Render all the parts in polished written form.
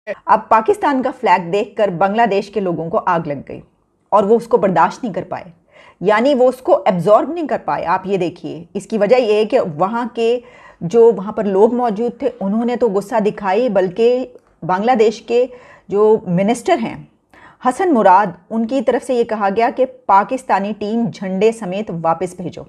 अब पाकिस्तान का फ्लैग देखकर बांग्लादेश के लोगों को आग लग गई और वो उसको बर्दाश्त नहीं कर पाए, यानी वो उसको एब्जॉर्ब नहीं कर पाए। आप ये देखिए, इसकी वजह ये है कि वहाँ पर लोग मौजूद थे, उन्होंने तो गुस्सा दिखाई, बल्कि बांग्लादेश के जो मिनिस्टर हैं हसन मुराद, उनकी तरफ से ये कहा गया कि पाकिस्तानी टीम झंडे समेत वापस भेजो।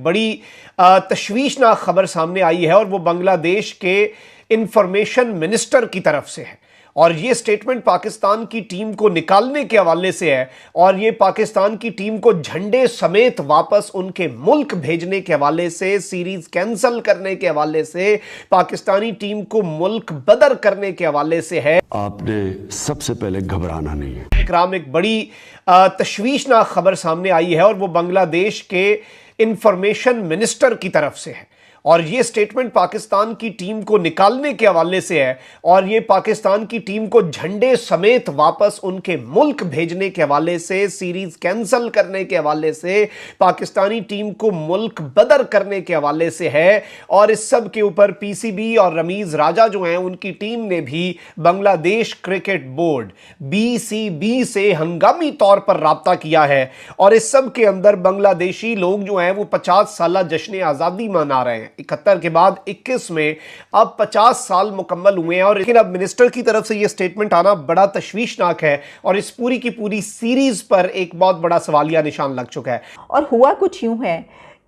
बड़ी तशवीशनाक खबर सामने आई है और वो बांग्लादेश के इंफॉर्मेशन मिनिस्टर की तरफ से है और ये स्टेटमेंट पाकिस्तान की टीम को निकालने के हवाले से है और ये पाकिस्तान की टीम को झंडे समेत वापस उनके मुल्क भेजने के हवाले से, सीरीज कैंसिल करने के हवाले से, पाकिस्तानी टीम को मुल्क बदर करने के हवाले से है। आपने सबसे पहले घबराना नहीं है। एक बड़ी तशवीशनाक खबर सामने आई है और वो बांग्लादेश के इंफॉर्मेशन मिनिस्टर की तरफ से है और ये स्टेटमेंट पाकिस्तान की टीम को निकालने के हवाले से है और ये पाकिस्तान की टीम को झंडे समेत वापस उनके मुल्क भेजने के हवाले से, सीरीज कैंसिल करने के हवाले से, पाकिस्तानी टीम को मुल्क बदर करने के हवाले से है। और इस सब के ऊपर पीसीबी और रमीज राजा जो हैं, उनकी टीम ने भी बांग्लादेश क्रिकेट बोर्ड बीसीबी से हंगामी तौर पर राब्ता किया है और इस सब के अंदर बांग्लादेशी लोग जो हैं वो 50 साल जश्न आज़ादी मना रहे हैं। 71 के बाद 21 में अब 50 साल मुकम्मल हुए हैं और लेकिन अब मिनिस्टर की तरफ से यह स्टेटमेंट आना बड़ा तशवीशनाक है और इस पूरी की पूरी सीरीज पर एक बहुत बड़ा सवालिया निशान लग चुका है। और हुआ कुछ यूं है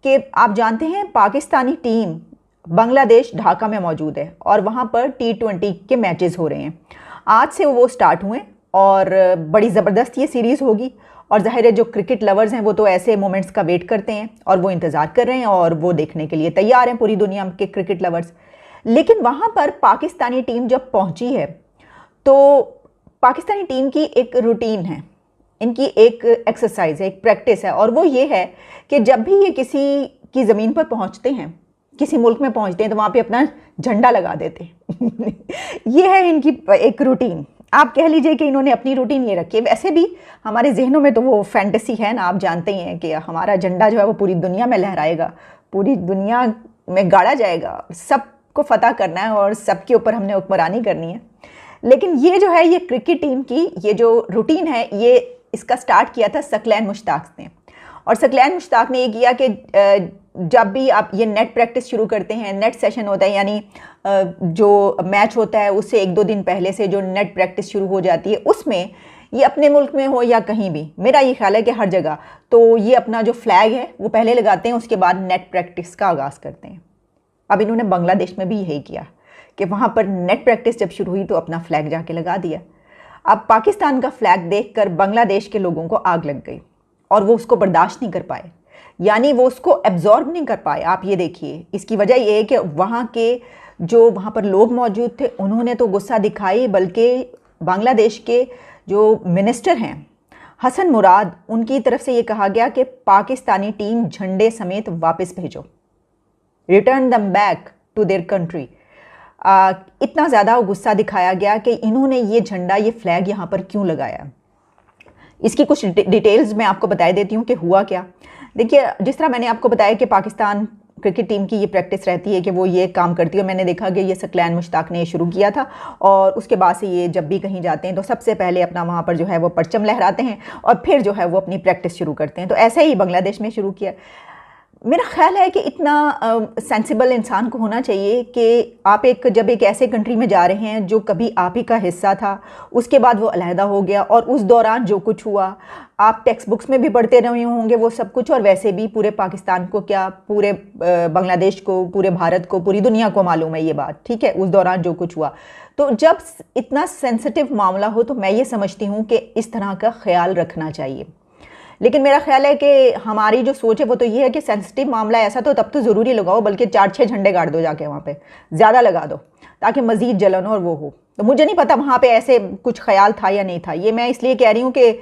कि आप जानते हैं, पाकिस्तानी टीम बांग्लादेश ढाका में मौजूद है और वहां पर T20 के मैचेस हो रहे हैं। आज से वो स्टार्ट हुए और बड़ी ज़बरदस्त ये सीरीज़ होगी और ज़ाहिर है जो क्रिकेट लवर्स हैं वो तो ऐसे मोमेंट्स का वेट करते हैं और वो इंतज़ार कर रहे हैं और वो देखने के लिए तैयार हैं, पूरी दुनिया के क्रिकेट लवर्स। लेकिन वहाँ पर पाकिस्तानी टीम जब पहुँची है तो पाकिस्तानी टीम की एक रूटीन है, इनकी एक एक्सरसाइज है, एक प्रैक्टिस है और वो ये है कि जब भी ये किसी की ज़मीन पर पहुँचते हैं, किसी मुल्क में पहुँचते हैं, तो वहाँ पर अपना झंडा लगा देते हैं। ये है इनकी एक रूटीन। आप कह लीजिए कि इन्होंने अपनी रूटीन ये रखी है। वैसे भी हमारे जहनों में तो वो फैंटेसी है ना, आप जानते ही हैं कि हमारा झंडा जो है वो पूरी दुनिया में लहराएगा, पूरी दुनिया में गाड़ा जाएगा, सबको फतह करना है और सबके ऊपर हमने हुक्मरानी करनी है। लेकिन ये जो है, ये क्रिकेट टीम की ये जो रूटीन है, ये इसका स्टार्ट किया था सकलैन मुश्ताक ने और सकलैन मुश्ताक ने ये किया कि जब भी आप ये नेट प्रैक्टिस शुरू करते हैं, नेट सेशन होता है, यानी जो मैच होता है उससे 1-2 दिन पहले से जो नेट प्रैक्टिस शुरू हो जाती है, उसमें ये अपने मुल्क में हो या कहीं भी, मेरा ये ख्याल है कि हर जगह तो ये अपना जो फ्लैग है वो पहले लगाते हैं, उसके बाद नेट प्रैक्टिस का आगाज़ करते हैं। अब इन्होंने बांग्लादेश में भी यही किया कि वहाँ पर नेट प्रैक्टिस जब शुरू हुई तो अपना फ्लैग जाके लगा दिया। अब पाकिस्तान का फ्लैग देखकर बांग्लादेश के लोगों को आग लग गई और वो उसको बर्दाश्त नहीं कर पाए, यानी वो उसको एब्जॉर्ब नहीं कर पाए। आप ये देखिए, इसकी वजह ये है कि वहाँ पर लोग मौजूद थे, उन्होंने तो गुस्सा दिखाई, बल्कि बांग्लादेश के जो मिनिस्टर हैं हसन मुराद, उनकी तरफ से ये कहा गया कि पाकिस्तानी टीम झंडे समेत वापस भेजो, return them back to their country. इतना ज़्यादा गुस्सा दिखाया गया कि इन्होंने ये झंडा, ये फ्लैग यहाँ पर क्यों लगाया। इसकी कुछ डिटेल्स मैं आपको बता देती हूँ कि हुआ क्या। देखिए, जिस तरह मैंने आपको बताया कि पाकिस्तान क्रिकेट टीम की ये प्रैक्टिस रहती है कि वो ये काम करती है, मैंने देखा कि ये सकलैन मुश्ताक ने ये शुरू किया था और उसके बाद से ये जब भी कहीं जाते हैं तो सबसे पहले अपना वहाँ पर जो है वो परचम लहराते हैं और फिर जो है वो अपनी प्रैक्टिस शुरू करते हैं। तो ऐसे ही बांग्लादेश में शुरू किया। मेरा ख्याल है कि इतना सेंसिबल इंसान को होना चाहिए कि आप जब एक ऐसे कंट्री में जा रहे हैं जो कभी आप ही का हिस्सा था, उसके बाद वो अलहदा हो गया और उस दौरान जो कुछ हुआ आप टेक्स्ट बुक्स में भी पढ़ते रहे होंगे वो सब कुछ, और वैसे भी पूरे पाकिस्तान को क्या, पूरे बांग्लादेश को, पूरे भारत को, पूरी दुनिया को मालूम है ये बात, ठीक है, उस दौरान जो कुछ हुआ। तो जब इतना सेंसिटिव मामला हो तो मैं ये समझती हूँ कि इस तरह का ख्याल रखना चाहिए। लेकिन मेरा ख्याल है कि हमारी जो सोच है वो तो ये है कि सेंसिटिव मामला ऐसा तो तब तो ज़रूरी लगाओ, बल्कि 4-6 झंडे गाड़ दो जाके, वहाँ पे ज़्यादा लगा दो ताकि मज़ीद जलन और वो हो। तो मुझे नहीं पता वहाँ पे ऐसे कुछ ख्याल था या नहीं था, ये मैं इसलिए कह रही हूँ कि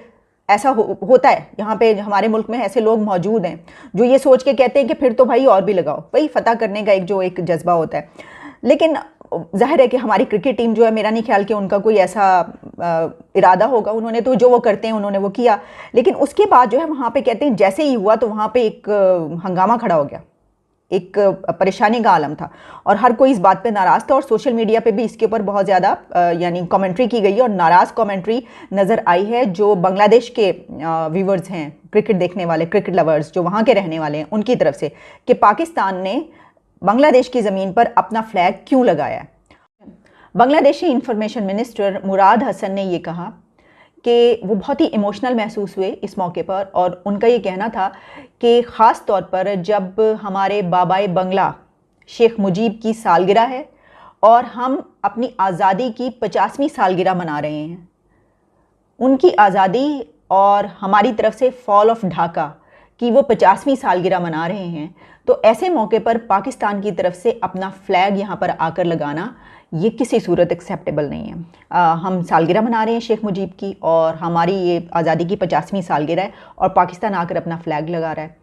ऐसा होता है। यहाँ पे हमारे मुल्क में ऐसे लोग मौजूद हैं जो ये सोच के कहते हैं कि फिर तो भाई और भी लगाओ, वही फतह करने का एक जज्बा होता है। लेकिन जाहिर है कि हमारी क्रिकेट टीम जो है, मेरा नहीं ख्याल कि उनका कोई ऐसा इरादा होगा, उन्होंने तो जो वो करते हैं उन्होंने वो किया। लेकिन उसके बाद जो है वहाँ पे कहते हैं जैसे ही हुआ तो वहाँ पे एक हंगामा खड़ा हो गया एक परेशानी का आलम था और हर कोई इस बात पे नाराज़ था और सोशल मीडिया पे भी इसके ऊपर बहुत ज़्यादा यानी कमेंट्री की गई और नाराज़ कमेंट्री नज़र आई है जो बांग्लादेश के व्यूवर्स हैं, क्रिकेट देखने वाले, क्रिकेट लवर्स जो वहाँ के रहने वाले हैं उनकी तरफ से, कि पाकिस्तान ने बांग्लादेश की ज़मीन पर अपना फ्लैग क्यों लगाया। बांग्लादेशी इंफॉर्मेशन मिनिस्टर मुराद हसन ने ये कहा कि वो बहुत ही इमोशनल महसूस हुए इस मौके पर और उनका ये कहना था कि ख़ास तौर पर जब हमारे बाबाए बंगला शेख मुजीब की सालगिरह है और हम अपनी आज़ादी की 50वीं सालगिरह मना रहे हैं, उनकी आज़ादी और हमारी तरफ से फॉल ऑफ ढाका की वो 50वीं सालगिरह मना रहे हैं, तो ऐसे मौके पर पाकिस्तान की तरफ से अपना फ्लैग यहाँ पर आकर लगाना ये किसी सूरत एक्सेप्टेबल नहीं है। हम सालगिरह मना रहे हैं शेख मुजीब की और हमारी ये आज़ादी की 50वीं सालगिरह है और पाकिस्तान आकर अपना फ्लैग लगा रहा है।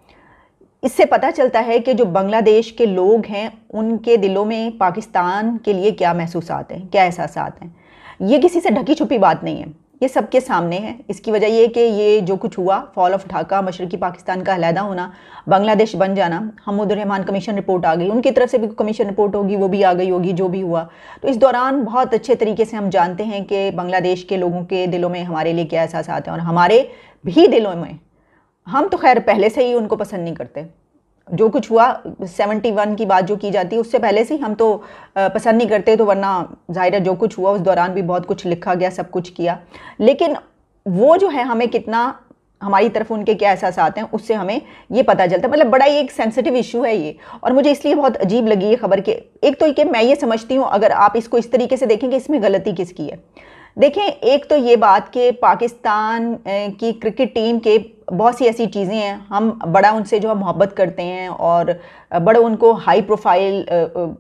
इससे पता चलता है कि जो बांग्लादेश के लोग हैं उनके दिलों में पाकिस्तान के लिए क्या महसूसात हैं, क्या एहसासात हैं। ये किसी से ढकी छुपी बात नहीं है, ये सबके सामने है। इसकी वजह ये कि ये जो कुछ हुआ, फॉल ऑफ ढाका, मशरकी पाकिस्तान का अलहदा होना, बांग्लादेश बन जाना, हम्मुदुर रहमान कमीशन रिपोर्ट आ गई, उनकी तरफ से भी कमीशन रिपोर्ट होगी, वो भी आ गई होगी, जो भी हुआ। तो इस दौरान बहुत अच्छे तरीके से हम जानते हैं कि बांग्लादेश के लोगों के दिलों में हमारे लिए क्या एहसासात हैं और हमारे भी दिलों में। हम तो खैर पहले से ही उनको पसंद नहीं करते, जो कुछ हुआ 71 की बात जो की जाती है उससे पहले से ही हम तो पसंद नहीं करते, तो वरना जाहिर है जो कुछ हुआ उस दौरान भी बहुत कुछ लिखा गया, सब कुछ किया, लेकिन वो जो है हमें कितना, हमारी तरफ उनके क्या एहसासात हैं उससे हमें ये पता चलता है। मतलब बड़ा ही एक सेंसिटिव इशू है ये, और मुझे इसलिए बहुत अजीब लगी ये खबर के। एक तो कि मैं ये समझती हूँ अगर आप इसको इस तरीके से देखेंगे इसमें गलती किसकी है। देखें, एक तो ये बात कि पाकिस्तान की क्रिकेट टीम के बहुत सी ऐसी चीज़ें हैं, हम बड़ा उनसे जो है मोहब्बत करते हैं और बड़ा उनको हाई प्रोफाइल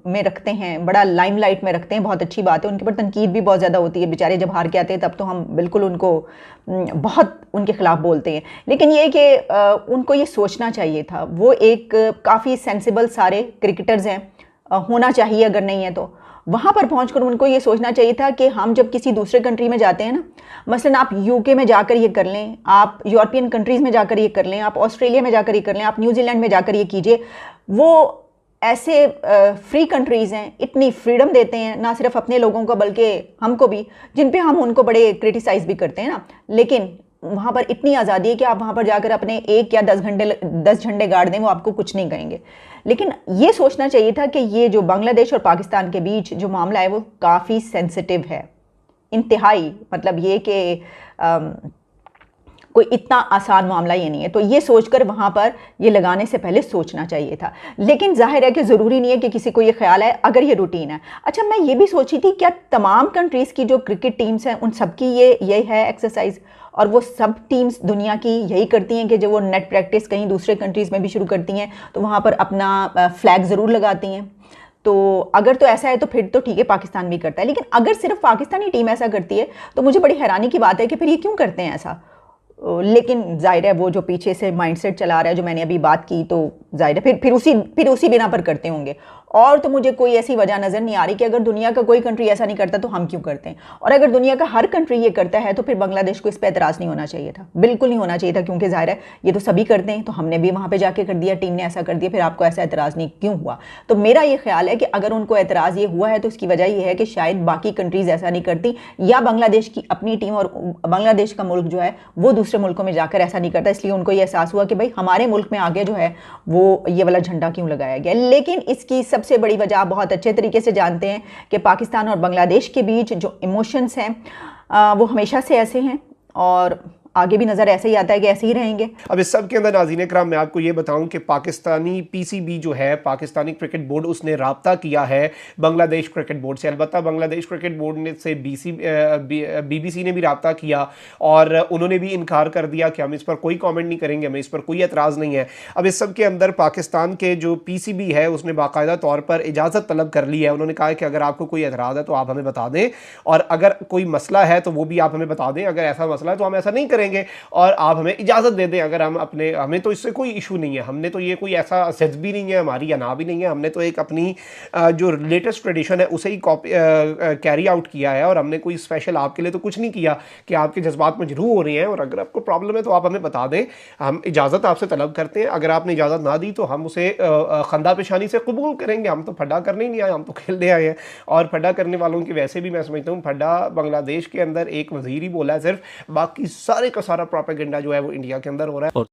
में रखते हैं, बड़ा लाइमलाइट में रखते हैं, बहुत अच्छी बात है। उनके ऊपर तनकीद भी बहुत ज़्यादा होती है, बेचारे जब हार के आते हैं तब तो हम बिल्कुल उनको बहुत उनके ख़िलाफ़ बोलते हैं, लेकिन ये कि उनको ये सोचना चाहिए था। वो एक काफ़ी सेंसिबल सारे क्रिकेटर्स हैं, होना चाहिए, अगर नहीं है तो वहाँ पर पहुंचकर उनको ये सोचना चाहिए था कि हम जब किसी दूसरे कंट्री में जाते हैं ना, मसलन आप यूके में जाकर ये कर लें, आप यूरोपियन कंट्रीज़ में जाकर ये कर लें, आप ऑस्ट्रेलिया में जाकर ये कर लें, आप न्यूजीलैंड में जाकर ये कीजिए, वो ऐसे फ्री कंट्रीज़ हैं, इतनी फ्रीडम देते हैं ना सिर्फ अपने लोगों को बल्कि हमको भी, जिन पे हम उनको बड़े क्रिटिसाइज़ भी करते हैं ना, लेकिन वहाँ पर इतनी आज़ादी है कि आप वहाँ पर जाकर अपने 1 या 10 झंडे गाड़ दें, वो आपको कुछ नहीं कहेंगे। लेकिन ये सोचना चाहिए था कि ये जो बांग्लादेश और पाकिस्तान के बीच जो मामला है वो काफ़ी सेंसिटिव है, इंतहाई, मतलब ये कि कोई इतना आसान मामला ये नहीं है। तो ये सोचकर वहाँ पर ये लगाने से पहले सोचना चाहिए था। लेकिन जाहिर है कि ज़रूरी नहीं है कि किसी को ये ख्याल है अगर ये रूटीन है। अच्छा, मैं ये भी सोची थी क्या तमाम कंट्रीज़ की जो क्रिकेट टीम्स हैं उन सब की ये है एक्सरसाइज, और वो सब टीम्स दुनिया की यही करती हैं कि जब वो नेट प्रैक्टिस कहीं दूसरे कंट्रीज़ में भी शुरू करती हैं तो वहाँ पर अपना फ्लैग ज़रूर लगाती हैं। तो अगर तो ऐसा है तो फिर तो ठीक है, पाकिस्तान भी करता है, लेकिन अगर सिर्फ पाकिस्तानी टीम ऐसा करती है तो मुझे बड़ी हैरानी की बात है कि फिर ये क्यों करते हैं ऐसा। लेकिन जाहिर है वो जो पीछे से माइंडसेट चला रहा है, जो मैंने अभी बात की, तो जाहिर है फिर उसी बिना पर करते होंगे। और तो मुझे कोई ऐसी वजह नज़र नहीं आ रही कि अगर दुनिया का कोई कंट्री ऐसा नहीं करता तो हम क्यों करते हैं, और अगर दुनिया का हर कंट्री ये करता है तो फिर बांग्लादेश को इस पर एतराज़ नहीं होना चाहिए था, बिल्कुल नहीं होना चाहिए था, क्योंकि जाहिर है ये तो सभी करते हैं, तो हमने भी वहाँ पर जाके कर दिया, टीम ने ऐसा कर दिया, फिर आपको ऐसा एतराज़ नहीं क्यों हुआ। तो मेरा ये ख्याल है कि अगर उनको एतराज़ ये हुआ है तो इसकी वजह यह है कि शायद बाकी कंट्रीज़ ऐसा नहीं करती, या बांग्लादेश की अपनी टीम और बांग्लादेश का मुल्क जो है वो दूसरे मुल्कों में जाकर ऐसा नहीं करता, इसलिए उनको ये एहसास हुआ कि भाई हमारे मुल्क में आगे जो है वो ये वाला झंडा क्यों लगाया गया। लेकिन इसकी सबसे बड़ी वजह आप बहुत अच्छे तरीके से जानते हैं कि पाकिस्तान और बांग्लादेश के बीच जो इमोशंस हैं वो हमेशा से ऐसे हैं और आगे भी नज़र ऐसे ही आता है कि ऐसे ही रहेंगे। अब इस सब के अंदर नाज़रीन इकराम मैं आपको ये बताऊं कि पाकिस्तानी पीसीबी जो है, पाकिस्तानी क्रिकेट बोर्ड, उसने राब्ता किया है बांग्लादेश क्रिकेट बोर्ड से। अलबत्ता बांग्लादेश क्रिकेट बोर्ड ने से बीबीसी ने भी राब्ता किया और उन्होंने भी इनकार कर दिया कि हम इस पर कोई कॉमेंट नहीं करेंगे, हमें इस पर कोई एतराज़ नहीं है। अब इस सब के अंदर पाकिस्तान के जो पीसीबी है उसने बाकायदा तौर पर इजाज़त तलब कर ली है। उन्होंने कहा है कि अगर आपको कोई एतराज़ है तो आप हमें बता दें, और अगर कोई मसला है तो वो भी आप हमें बता दें, अगर ऐसा मसला है तो हम ऐसा नहीं करेंगे करेंगे और आप हमें इजाज़त दे दें। अगर हम अपने, हमें तो इससे कोई इशू नहीं है, हमने तो ये कोई ऐसा सेंस भी नहीं है हमारी या ना भी नहीं है, हमने तो एक अपनी जो लेटेस्ट ट्रेडिशन है उसे ही कॉपी कैरी आउट किया है और हमने कोई स्पेशल आपके लिए तो कुछ नहीं किया कि आपके जज्बात मजरूह हो रहे हैं। और अगर आपको प्रॉब्लम है तो आप हमें बता दें, हम इजाज़त आपसे तलब करते हैं। अगर आपने इजाज़त ना दी तो हम उसे खंदा पेशानी से कबूल करेंगे। हम तो फड्डा करने ही नहीं आए, हम तो खेलने आए हैं। और फड्डा करने वालों की वैसे भी मैं समझता हूँ फड्डा बांग्लादेश के अंदर एक वजीर ही बोला है सिर्फ, बाकी सारे का सारा प्रोपेगेंडा जो है वो इंडिया के अंदर हो रहा है।